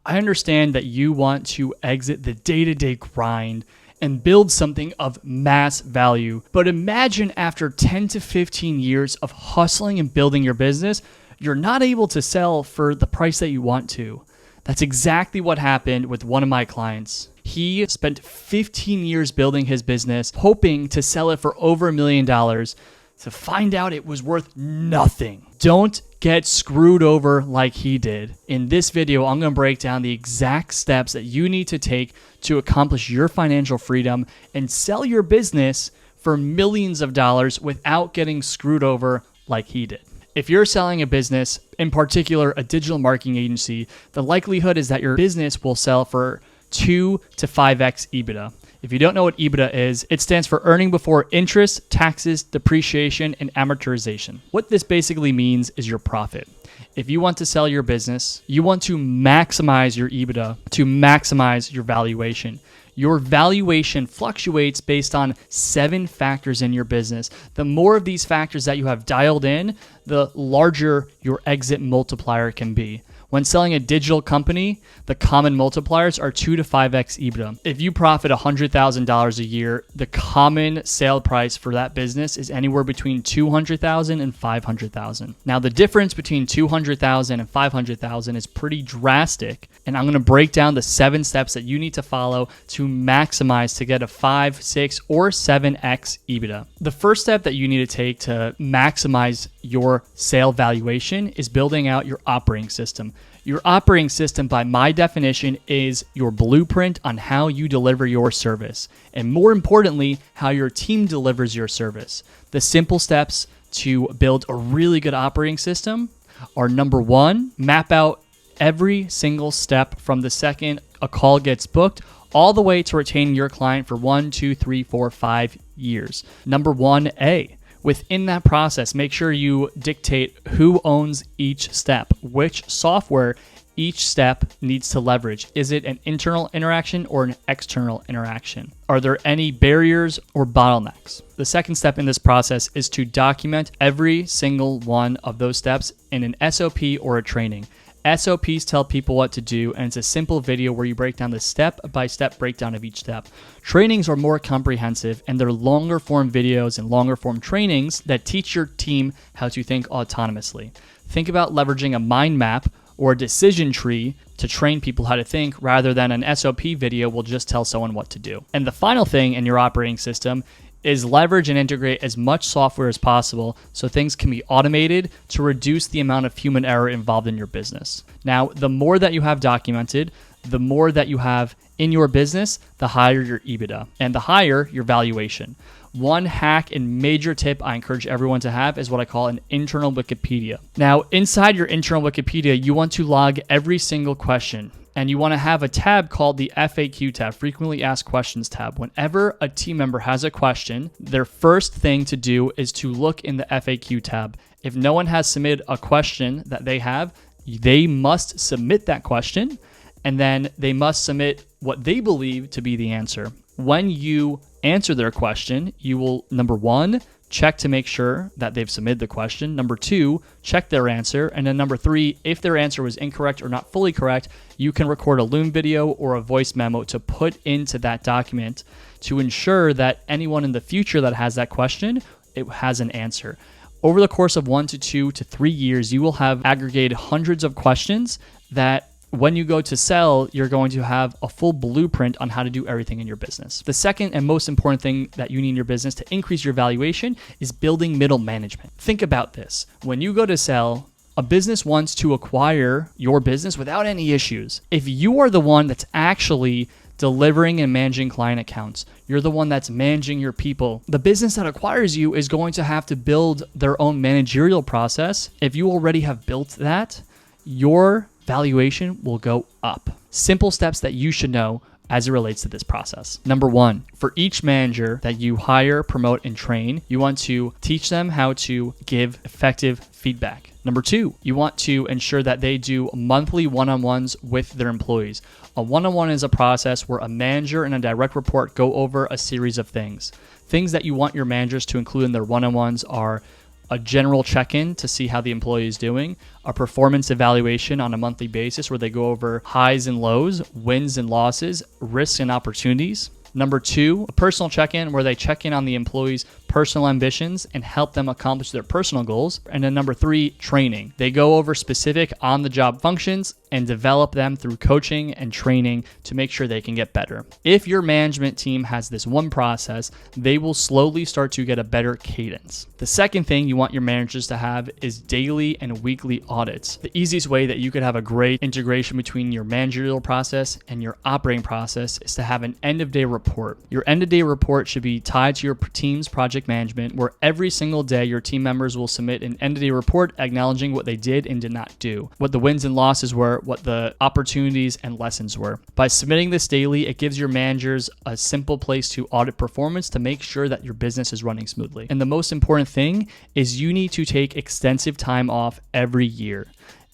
I understand that you want to exit the day-to-day grind and build something of mass value. But imagine after 10 to 15 years of hustling and building your business, you're not able to sell for the price that you want to. That's exactly what happened with one of my clients. He spent 15 years building his business, hoping to sell it for over $1 million, to find out it was worth nothing. Don't get screwed over like he did. In this video, I'm going to break down the exact steps that you need to take to accomplish your financial freedom and sell your business for millions of dollars without getting screwed over like he did. If you're selling a business, in particular a digital marketing agency, the likelihood is that your business will sell for 2 to 5x EBITDA. If you don't know what EBITDA is, it stands for earning before interest, taxes, depreciation, and amortization. What this basically means is your profit. If you want to sell your business, you want to maximize your EBITDA to maximize your valuation. Your valuation fluctuates based on 7 factors in your business. The more of these factors that you have dialed in, the larger your exit multiplier can be. When selling a digital company, the common multipliers are 2 to 5x EBITDA. If you profit $100,000 a year, the common sale price for that business is anywhere between $200,000 and $500,000. Now, the difference between $200,000 and $500,000 is pretty drastic, and I'm going to break down the 7 steps that you need to follow to maximize to get a 5, 6, or 7x EBITDA. The first step that you need to take to maximize your sale valuation is building out your operating system. Your operating system, by my definition, is your blueprint on how you deliver your service, and more importantly, how your team delivers your service. The simple steps to build a really good operating system are: number 1, map out every single step from the second a call gets booked all the way to retaining your client for 1, 2, 3, 4, 5 years. Number 1A. Within that process, make sure you dictate who owns each step, which software each step needs to leverage. Is it an internal interaction or an external interaction? Are there any barriers or bottlenecks? The second step in this process is to document every single one of those steps in an SOP or a training. SOPs tell people what to do, and it's a simple video where you break down the step-by-step breakdown of each step. Trainings are more comprehensive, and they're longer form videos and longer form trainings that teach your team how to think autonomously. Think about leveraging a mind map or a decision tree to train people how to think, rather than an SOP video will just tell someone what to do. And the final thing in your operating system is leverage and integrate as much software as possible so things can be automated to reduce the amount of human error involved in your business. Now, the more that you have documented, the more that you have in your business, the higher your EBITDA and the higher your valuation. One hack and major tip I encourage everyone to have is what I call an internal Wikipedia. Now, inside your internal Wikipedia, you want to log every single question. And you want to have a tab called the FAQ tab, Frequently Asked Questions tab. Whenever a team member has a question, their first thing to do is to look in the FAQ tab. If no one has submitted a question that they have, they must submit that question, and then they must submit what they believe to be the answer. When you answer their question, you will, number 1, check to make sure that they've submitted the question. Number 2, check their answer. And then number 3, if their answer was incorrect or not fully correct, you can record a Loom video or a voice memo to put into that document to ensure that anyone in the future that has that question, it has an answer. Over the course of 1 to 2 to 3 years, you will have aggregated hundreds of questions that when you go to sell, you're going to have a full blueprint on how to do everything in your business. The second and most important thing that you need in your business to increase your valuation is building middle management. Think about this. When you go to sell, a business wants to acquire your business without any issues. If you are the one that's actually delivering and managing client accounts, you're the one that's managing your people, the business that acquires you is going to have to build their own managerial process. If you already have built that, your valuation will go up. Simple steps that you should know as it relates to this process. Number 1, for each manager that you hire, promote, and train, you want to teach them how to give effective feedback. Number 2, you want to ensure that they do monthly one-on-ones with their employees. A one-on-one is a process where a manager and a direct report go over a series of things. Things that you want your managers to include in their one-on-ones are a general check-in to see how the employee is doing, a performance evaluation on a monthly basis where they go over highs and lows, wins and losses, risks and opportunities. Number 2, a personal check-in where they check in on the employee's personal ambitions and help them accomplish their personal goals. And then number 3, training. They go over specific on-the-job functions and develop them through coaching and training to make sure they can get better. If your management team has this one process, they will slowly start to get a better cadence. The second thing you want your managers to have is daily and weekly audits. The easiest way that you could have a great integration between your managerial process and your operating process is to have an end-of-day report. Your end-of-day report should be tied to your team's project management, where every single day your team members will submit an end-of-day report acknowledging what they did and did not do, what the wins and losses were, what the opportunities and lessons were. By submitting this daily, it gives your managers a simple place to audit performance to make sure that your business is running smoothly. And the most important thing is you need to take extensive time off every year.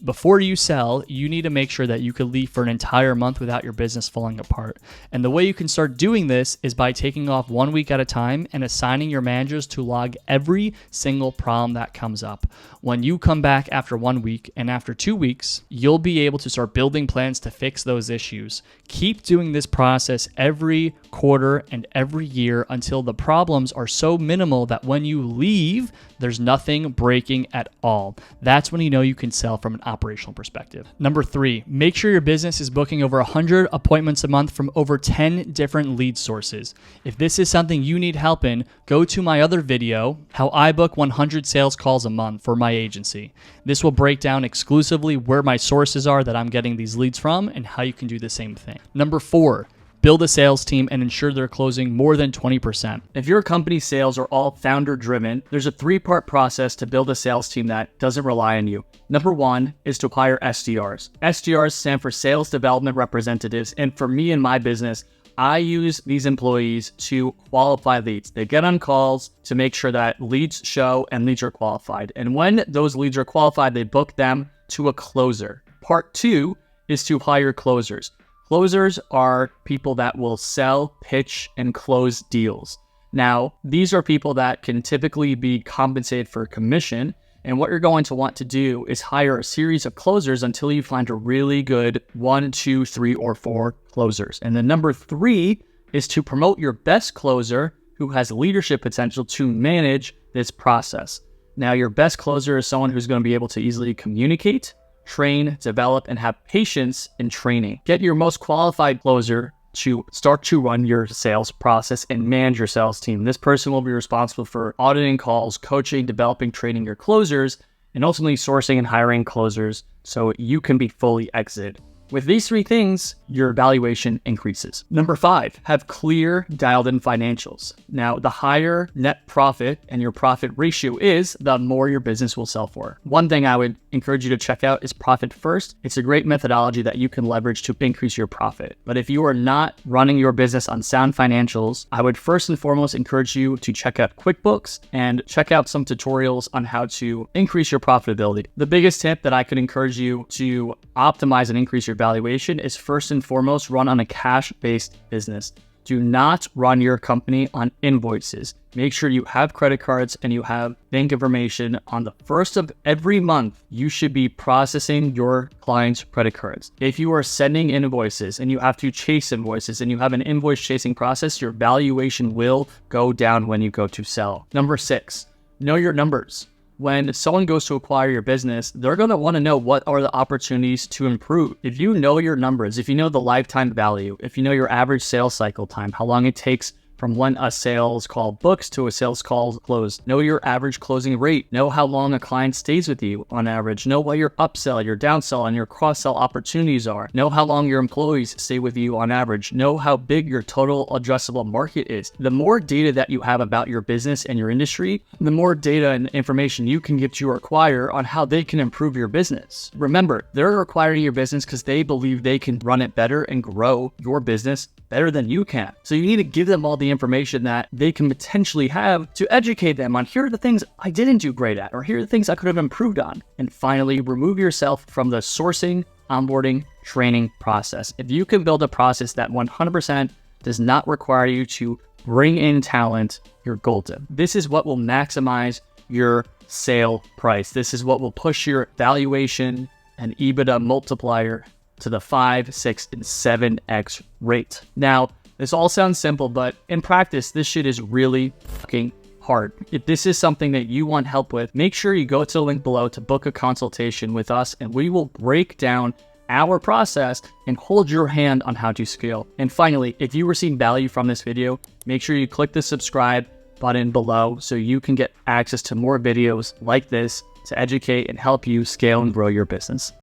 Before you sell, you need to make sure that you could leave for an entire month without your business falling apart. And the way you can start doing this is by taking off 1 week at a time and assigning your managers to log every single problem that comes up. When you come back after 1 week and after 2 weeks, you'll be able to start building plans to fix those issues. Keep doing this process every quarter and every year until the problems are so minimal that when you leave, there's nothing breaking at all. That's when you know you can sell from an operational perspective. Number 3, make sure your business is booking over 100 appointments a month from over 10 different lead sources. If this is something you need help in, go to my other video, how I book 100 sales calls a month for my agency. This will break down exclusively where my sources are that I'm getting these leads from and how you can do the same thing. Number 4, build a sales team and ensure they're closing more than 20%. If your company's sales are all founder driven, there's a 3-part process to build a sales team that doesn't rely on you. Number 1 is to hire SDRs. SDRs stand for Sales Development Representatives. And for me and my business, I use these employees to qualify leads. They get on calls to make sure that leads show and leads are qualified. And when those leads are qualified, they book them to a closer. Part 2 is to hire closers. Closers are people that will sell, pitch, and close deals. Now, these are people that can typically be compensated for commission. And what you're going to want to do is hire a series of closers until you find a really good 1, 2, 3, or 4 closers. And then number 3 is to promote your best closer who has leadership potential to manage this process. Now, your best closer is someone who's going to be able to easily communicate, train, develop, and have patience in training. Get your most qualified closer to start to run your sales process and manage your sales team. This person will be responsible for auditing calls, coaching, developing, training your closers, and ultimately sourcing and hiring closers so you can be fully exited. With these 3 things, your valuation increases. Number 5, have clear, dialed-in financials. Now, the higher net profit and your profit ratio is, the more your business will sell for. One thing I would encourage you to check out is Profit First. It's a great methodology that you can leverage to increase your profit. But if you are not running your business on sound financials, I would first and foremost encourage you to check out QuickBooks and check out some tutorials on how to increase your profitability. The biggest tip that I could encourage you to optimize and increase your valuation is first and foremost run on a cash-based business. Do not run your company on invoices. Make sure you have credit cards and you have bank information. On the first of every month, you should be processing your clients' credit cards. If you are sending invoices and you have to chase invoices and you have an invoice chasing process, your valuation will go down when you go to sell. Number 6, know your numbers. When someone goes to acquire your business, they're going to want to know what are the opportunities to improve. If you know your numbers, if you know the lifetime value, if you know your average sales cycle time, how long it takes from when a sales call books to a sales call closed, know your average closing rate, know how long a client stays with you on average, know what your upsell, your downsell, and your cross-sell opportunities are, know how long your employees stay with you on average, know how big your total addressable market is. The more data that you have about your business and your industry, the more data and information you can give to your acquirer on how they can improve your business. Remember, they're acquiring your business because they believe they can run it better and grow your business better than you can. So you need to give them all the information that they can potentially have to educate them on, here are the things I didn't do great at, or here are the things I could have improved on. And finally, remove yourself from the sourcing, onboarding, training process. If you can build a process that 100% does not require you to bring in talent, you're golden. This is what will maximize your sale price. This is what will push your valuation and EBITDA multiplier to the 5, 6, and 7x rate. Now, this all sounds simple, but in practice, this shit is really fucking hard. If this is something that you want help with, make sure you go to the link below to book a consultation with us, and we will break down our process and hold your hand on how to scale. And finally, if you receive value from this video, make sure you click the subscribe button below so you can get access to more videos like this to educate and help you scale and grow your business.